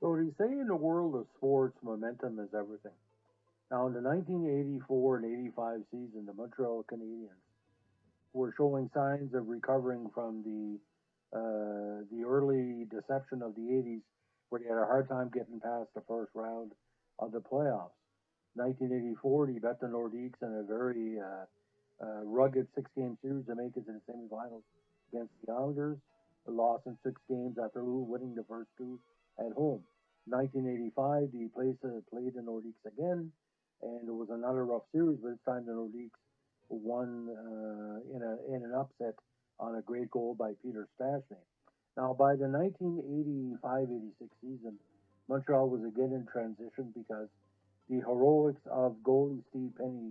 So they say in the world of sports, momentum is everything. Now, in the 1984 and 85 season, the Montreal Canadiens were showing signs of recovering from the early deception of the 80s, where they had a hard time getting past the first round of the playoffs. 1984, they bet the Nordiques in a very rugged six-game series to make it to the semifinals against the Islanders. They lost in six games after winning the first two at home. 1985, the played the Nordiques again, and it was another rough series, but this time the Nordiques won in an upset on a great goal by Peter Stastny. Now, by the 1985-86 season, Montreal was again in transition because the heroics of goalie Steve Penny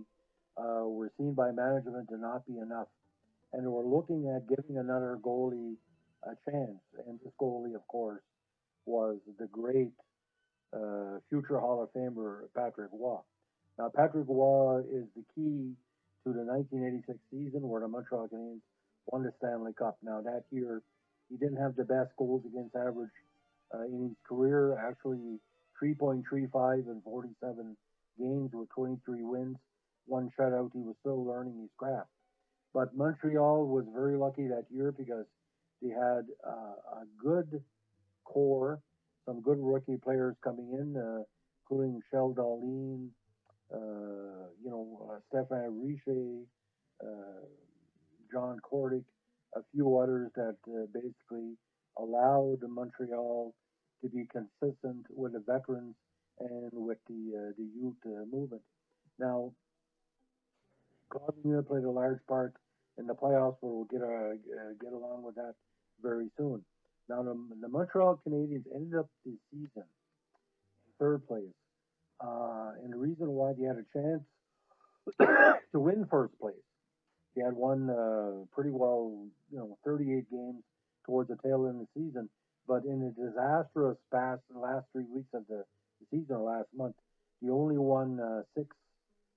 were seen by management to not be enough, and they were looking at giving another goalie a chance. And this goalie, of course, was the great future Hall of Famer Patrick Waugh. Now, Patrick Waugh is the key to the 1986 season where the Montreal Canadiens won the Stanley Cup. Now, that year, he didn't have the best goals against average in his career, actually 3.35 in 47 games with 23 wins, one shutout. He was still learning his craft. But Montreal was very lucky that year because they had a good core, some good rookie players coming in, including Shel Darlene, Stefan Richer, uh, John Cordick, a few others that basically allowed Montreal to be consistent with the veterans and with the youth movement. Now, Claude Lemieux played a large part in the playoffs, but we'll get along with that very soon. Now, the Montreal Canadiens ended up the season in third place, and the reason why they had a chance to win first place, they had won pretty well, 38 games towards the tail end of the season, but in a disastrous past the last 3 weeks of the season, or last month, they only won six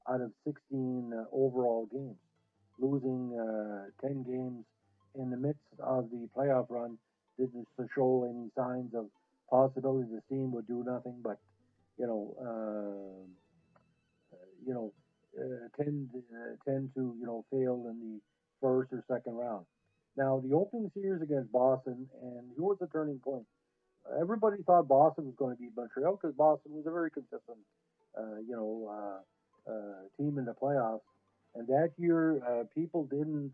out of 16 overall games, losing 10 games in the midst of the playoff run didn't show any signs of possibility the team would do nothing but, you know, you know, tend to, fail in the first or second round. Now, the opening series against Boston, and here was the turning point. Everybody thought Boston was going to beat Montreal because Boston was a very consistent, team in the playoffs. And that year, people didn't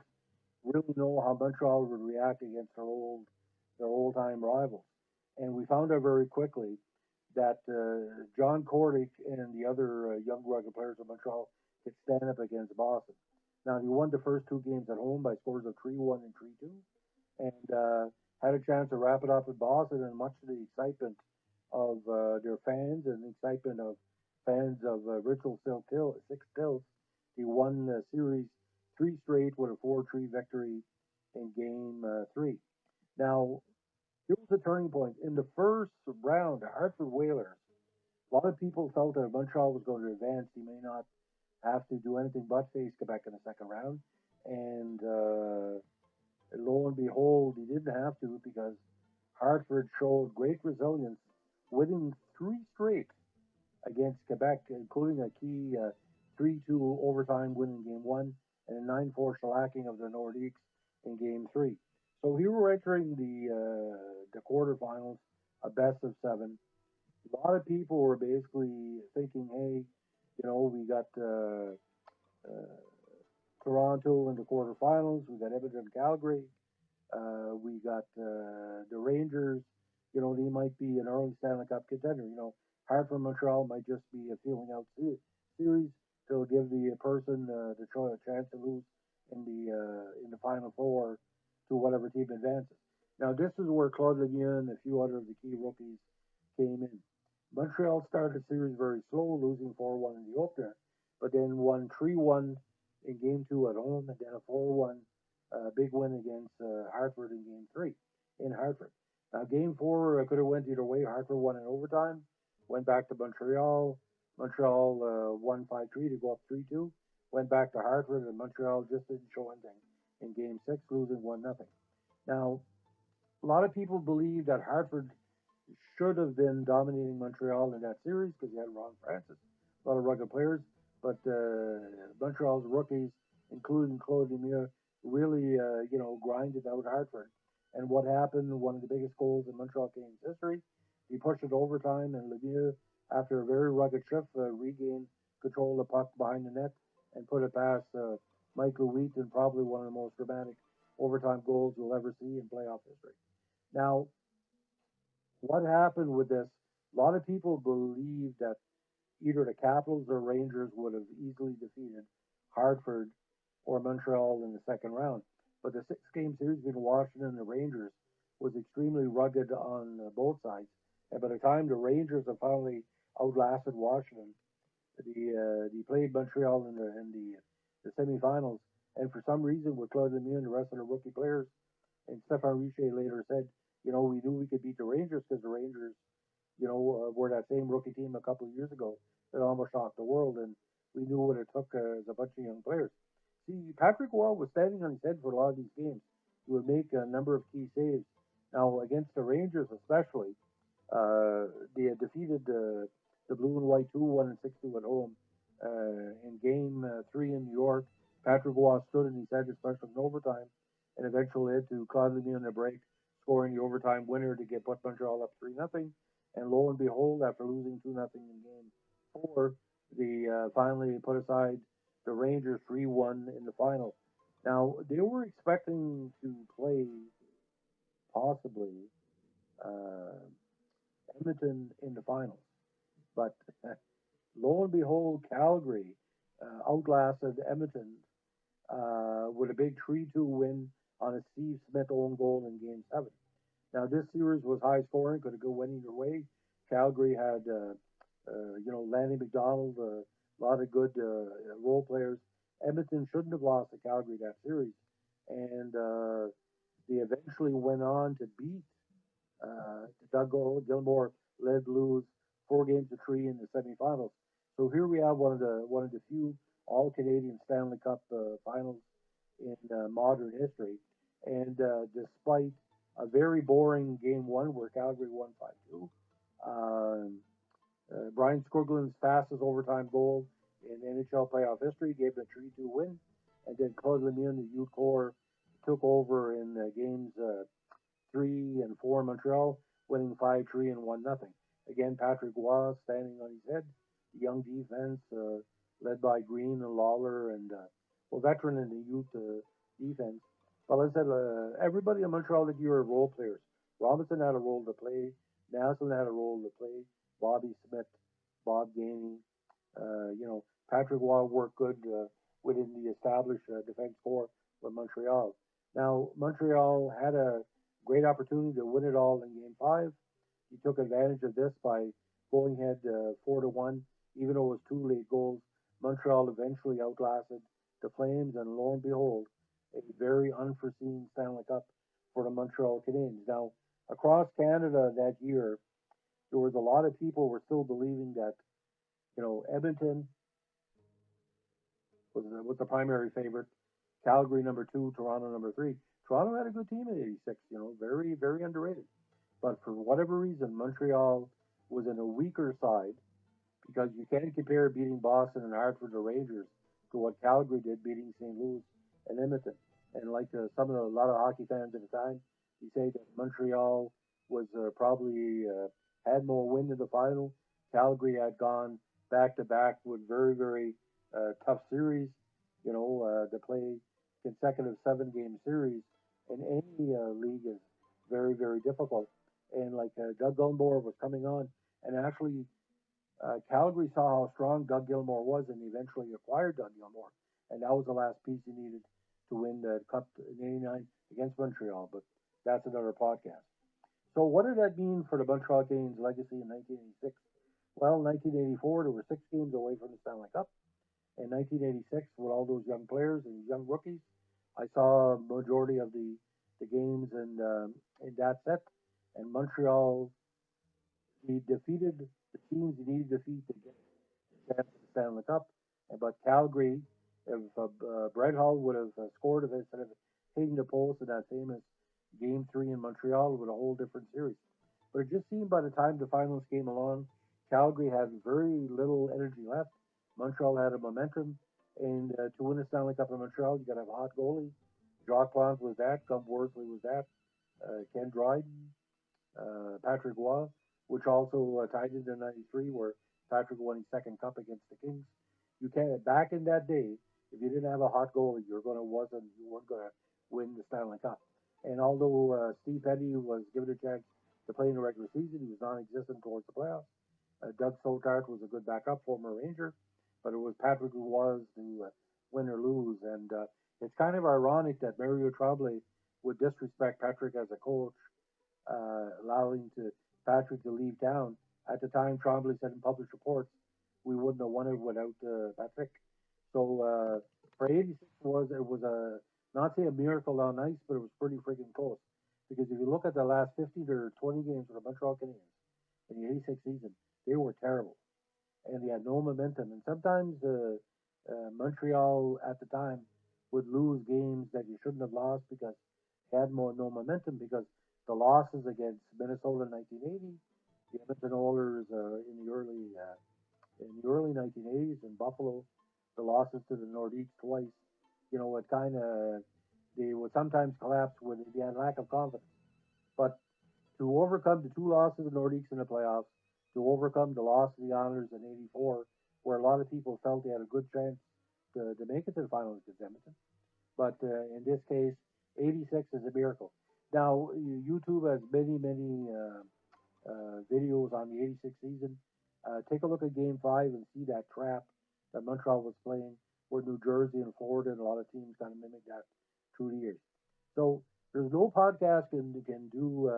really know how Montreal would react against their old time rivals. And we found out very quickly that John Cordick and the other young rugged players of Montreal could stand up against Boston. Now, he won the first two games at home by scores of 3-1 and 3-2, and had a chance to wrap it up in Boston, and much to the excitement of their fans and the excitement of fans of Ritual Six Tills, he won the series three straight with a 4-3 victory in game three. Now, here was the turning point. In the first round, the Hartford Whalers, a lot of people felt that if Montreal was going to advance, he may not have to do anything but face Quebec in the second round. And lo and behold, he didn't have to because Hartford showed great resilience, winning three straight against Quebec, including a key 3-2 overtime win in game one and a 9-4 shellacking of the Nordiques in game three. So here we're entering the quarterfinals, a best of seven. A lot of people were basically thinking, hey, we got uh, Toronto in the quarterfinals, we got Edmonton, Calgary, we got the Rangers. They might be an early Stanley Cup contender. Hartford Montreal might just be a feeling out series. It'll give the person the chance to lose in the final four to whatever team advances. Now, this is where Claude Lemieux and a few other of the key rookies came in. Montreal started the series very slow, losing 4-1 in the opener, but then won 3-1 in game two at home, and then a 4-1 big win against Hartford in game three in Hartford. Now, game four could have went either way. Hartford won in overtime, went back to Montreal. Montreal won 5-3 to go up 3-2. Went back to Hartford, and Montreal just didn't show anything in game six, losing 1-0. Now, a lot of people believe that Hartford should have been dominating Montreal in that series because you had Ron Francis, a lot of rugged players. But Montreal's rookies, including Claude Lemieux, really grinded out Hartford. And what happened? One of the biggest goals in Montreal Canadiens history. He pushed it overtime, and Lemieux, after a very rugged shift, regained control of the puck behind the net and put it past Mike Louis, and probably one of the most dramatic overtime goals you'll ever see in playoff history. Now, what happened with this? A lot of people believe that either the Capitals or Rangers would have easily defeated Hartford or Montreal in the second round. But the six-game series between Washington and the Rangers was extremely rugged on both sides. And by the time the Rangers have finally outlasted Washington, they played Montreal in the semifinals. And for some reason, with Claude Lemieux and the rest of the rookie players, and Stefan Richer later said, we knew we could beat the Rangers because the Rangers, were that same rookie team a couple of years ago that almost shocked the world, and we knew what it took as a bunch of young players. See, Patrick Roy was standing on his head for a lot of these games. He would make a number of key saves. Now, against the Rangers especially, they had defeated the Blue and White 2-1 and 6-2 at home. In game three in New York, Patrick Roy stood and he said, especially in overtime, and eventually led to Claude Lemieux in the break, scoring the overtime winner to get put Montreal up 3-0. And lo and behold, after losing 2-0 in game four, they finally put aside the Rangers 3-1 in the final. Now, they were expecting to play possibly uh, Edmonton in the finals, but lo and behold, Calgary outlasted Edmonton with a big 3-2 win on a Steve Smith own goal in Game 7. Now, this series was high scoring, could have gone either way. Calgary had, Lanny McDonald, a lot of good role players. Edmonton shouldn't have lost to Calgary that series. And they eventually went on to beat Doug Gilmore led Blues 4-3 in the semifinals. So here we have one of the few all Canadian Stanley Cup finals in modern history. And despite a very boring game one where Calgary won 5-2, um, Brian Skruglin's fastest overtime goal in NHL playoff history gave them a 3-2 win. And then Claude Lemieux and the U core took over in games 3 and 4 in Montreal, winning 5-3 and 1-0. Again, Patrick Roy standing on his head. The young defense led by Green and Lawler and veteran in the youth defense. But like I said, everybody in Montreal that year are role players. Robinson had a role to play. Naslund had a role to play. Bobby Smith, Bob Gainey, Patrick Roy worked good within the established defense core with Montreal. Now, Montreal had a great opportunity to win it all in Game 5. He took advantage of this by going ahead 4-1, even though it was two late goals. Montreal eventually outlasted the Flames, and lo and behold, a very unforeseen Stanley Cup for the Montreal Canadiens. Now, across Canada that year, there was a lot of people were still believing that, Edmonton was the primary favorite, Calgary number two, Toronto number three. Toronto had a good team in '86, very, very underrated. But for whatever reason, Montreal was in a weaker side because you can't compare beating Boston and Hartford or Rangers to what Calgary did beating St. Louis and Edmonton. And like a lot of hockey fans at the time, you say that Montreal was probably had more win in the final. Calgary had gone back to back with very, very tough series, to play consecutive 7-game series in any league is very, very difficult. And like Doug Gilmore was coming on, and actually Calgary saw how strong Doug Gilmore was and eventually acquired Doug Gilmore. And that was the last piece he needed to win the Cup in '89 against Montreal. But that's another podcast. So what did that mean for the Montreal Canadiens' legacy in 1986? Well, in 1984, there were 6 games away from the Stanley Cup. In 1986, with all those young players and young rookies, I saw a majority of the games in that set. And Montreal, he defeated the teams he needed to defeat to get the chance at the Stanley Cup. But Calgary, if Brett Hull would have scored of it instead of hitting the post in that famous Game 3 in Montreal, with a whole different series. But it just seemed by the time the finals came along, Calgary had very little energy left. Montreal had a momentum, and to win a Stanley Cup in Montreal, you got to have a hot goalie. Jacques Plante was that. Gump Worsley was that. Ken Dryden, Patrick Roy, which also tied into '93, where Patrick won his second cup against the Kings. You can't back in that day. If you didn't have a hot goalie, you weren't gonna win the Stanley Cup. And although Steve Petty was given a chance to play in the regular season, he was non-existent towards the playoffs. Doug Sotart was a good backup, former Ranger, but it was Patrick who was the win or lose. And it's kind of ironic that Mario Tremblay would disrespect Patrick as a coach, allowing to Patrick to leave town. At the time, Tremblay said in published reports, we wouldn't have won it without Patrick. So for '86 was a not say a miracle on ice, but it was pretty freaking close. Because if you look at the last 50 to 20 games for the Montreal Canadiens in the '86 season, they were terrible and they had no momentum. And sometimes Montreal at the time would lose games that you shouldn't have lost because they had no momentum because the losses against Minnesota in 1980, the Edmonton Oilers in the early 1980s in Buffalo, the losses to the Nordiques twice, it kind of they would sometimes collapse when they had lack of confidence. But to overcome the two losses of the Nordiques in the playoffs, to overcome the loss of the Honors in '84, where a lot of people felt they had a good chance to make it to the finals against Edmonton. But in this case, '86 is a miracle. Now, YouTube has many videos on the '86 season. Take a look at Game 5 and see that trap that Montreal was playing, where New Jersey and Florida and a lot of teams kind of mimic that through the years. So there's no podcast can do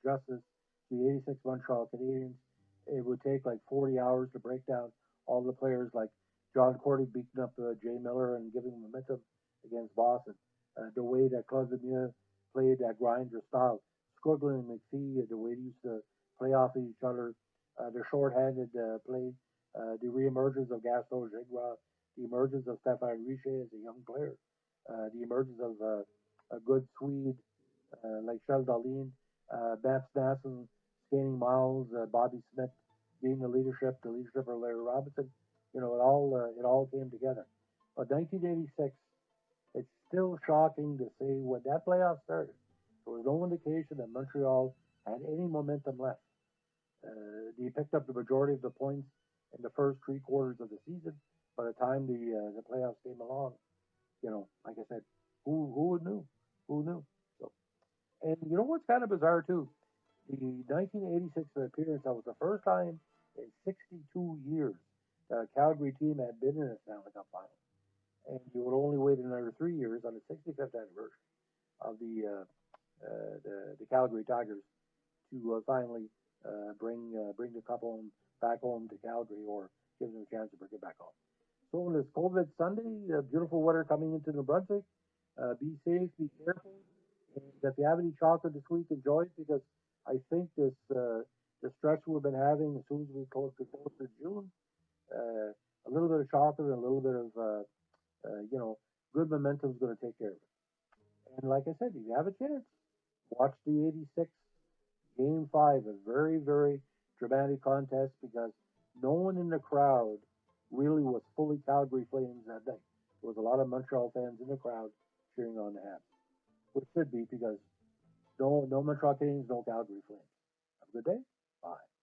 justice to the '86 Montreal Canadiens. It would take like 40 hours to break down all the players like John Cordy beating up Jay Miller and giving momentum against Boston. The way that Claude Lemieux played that grinder style. Scriggling and McPhee, the way they used to play off of each other, the shorthanded play, the reemergence of Gaston Gingras, the emergence of Stéphane Richer as a young player, the emergence of a good Swede like Charles Darlene, Matt Snassen, Scanning Miles, Bobby Smith, being the leadership of Larry Robinson. It all came together. But 1986, it's still shocking to say when that playoff started, there was no indication that Montreal had any momentum left. They picked up the majority of the points in the first three quarters of the season. By the time the playoffs came along, like I said, who knew? Who knew? So, and you know what's kind of bizarre too? The 1986 appearance, that was the first time in 62 years that a Calgary team had been in a Stanley Cup final. And you would only wait another 3 years on the 65th anniversary of the Calgary Tigers to finally bring the cup home back home to Calgary or give them a chance to bring it back home. So on this COVID Sunday, beautiful weather coming into New Brunswick. Be safe, be careful, and if you have any chocolate this week, enjoy it because I think the stretch we've been having as soon as we close to June, a little bit of chocolate and a little bit of good momentum is going to take care of it. And like I said, if you have a chance, watch the '86 Game 5, a very dramatic contest because no one in the crowd really was fully Calgary Flames that day. There was a lot of Montreal fans in the crowd cheering on the Habs, which should be because no Montreal Canadiens, no Calgary Flames. Have a good day. Bye.